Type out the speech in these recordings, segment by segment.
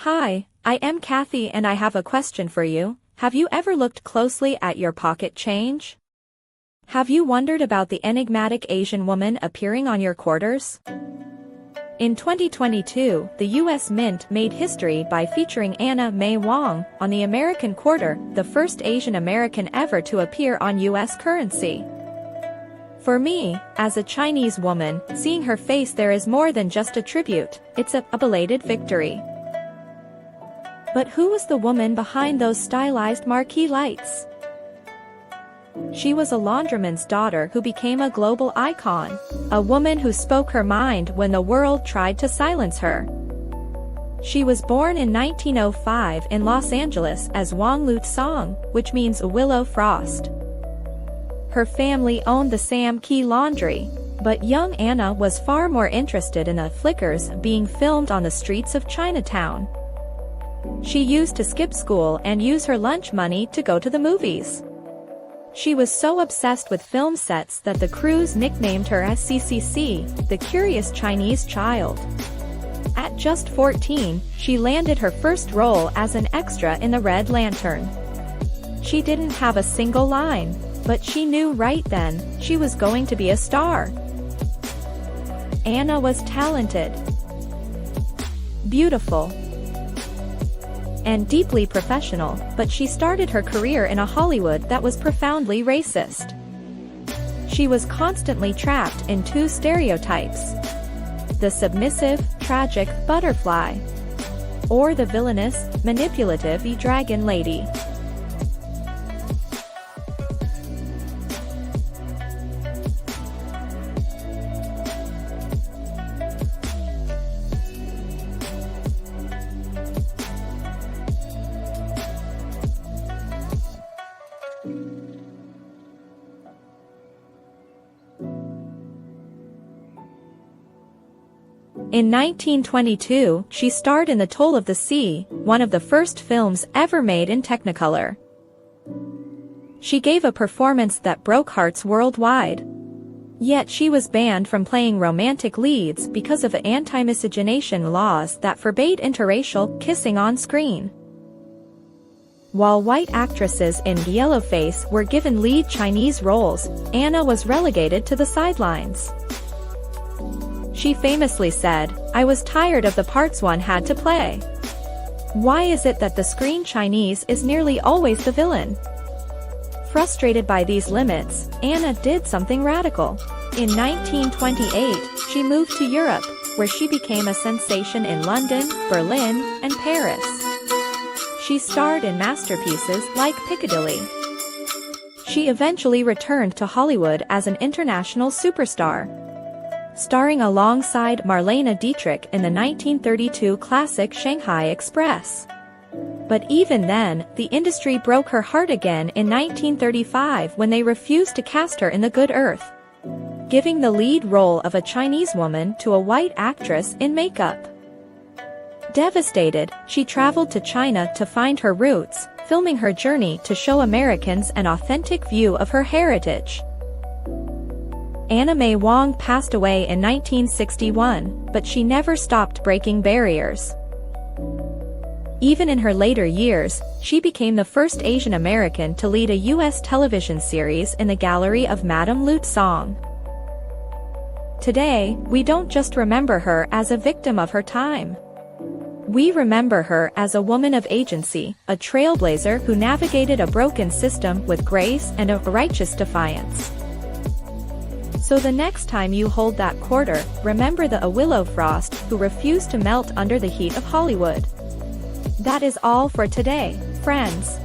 Hi, I am Cathy and I have a question for you. Have you ever looked closely at your pocket change? Have you wondered about the enigmatic Asian woman appearing on your quarters? In 2022, the U.S. Mint made history by featuring May Wong on the American quarter, the first Asian American ever to appear on U.S. currency. For me, as a Chinese woman, seeing her face there is more than just a tribute, it's a belated victory. But who was the woman behind those stylized marquee lights? She was a laundryman's daughter who became a global icon, a woman who spoke her mind when the world tried to silence her. She was born in 1905 in Los Angeles as Wong Lut Song, which means Willow Frost. Her family owned the Sam Key Laundry, but young Anna was far more interested in the flickers being filmed on the streets of Chinatown. She used to skip school and use her lunch money to go to the movies. She was so obsessed with film sets that the crews nicknamed her as CCC, the Curious Chinese Child. At just 14, she landed her first role as an extra in The Red Lantern. She didn't have a single line, but she knew right then she was going to be a star. Anna was talented, beautiful, and deeply professional, but she started her career in a Hollywood that was profoundly racist. She was constantly trapped in two stereotypes: the submissive, tragic butterfly, or the villainous, manipulative dragon lady. In 1922, she starred in The Toll of the Sea, one of the first films ever made in Technicolor. She gave a performance that broke hearts worldwide. Yet she was banned from playing romantic leads because of anti-miscegenation laws that forbade interracial kissing on screen. While white actresses in Yellowface were given lead Chinese roles, Anna was relegated to the sidelines. She famously said, "I was tired of the parts one had to play. Why is it that the screen Chinese is nearly always the villain?" Frustrated by these limits, Anna did something radical. In 1928, she moved to Europe, where she became a sensation in London, Berlin, and Paris. She starred in masterpieces like Piccadilly. She eventually returned to Hollywood as an international superstar, starring alongside Marlene Dietrich in the 1932 classic Shanghai Express. But even then, the industry broke her heart again in 1935 when they refused to cast her in The Good Earth, giving the lead role of a Chinese woman to a white actress in makeup. Devastated, she traveled to China to find her roots, filming her journey to show Americans an authentic view of her heritage. May Wong passed away in 1961, but she never stopped breaking barriers. Even in her later years, she became the first Asian American to lead a U.S. television series in the gallery of Madame Lut Song. Today, we don't just remember her as a victim of her time. We remember her as a woman of agency, a trailblazer who navigated a broken system with grace and a righteous defiance. So the next time you hold that quarter, remember the Willow Frost who refused to melt under the heat of Hollywood. That is all for today, friends.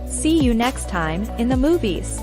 See you next time in the movies.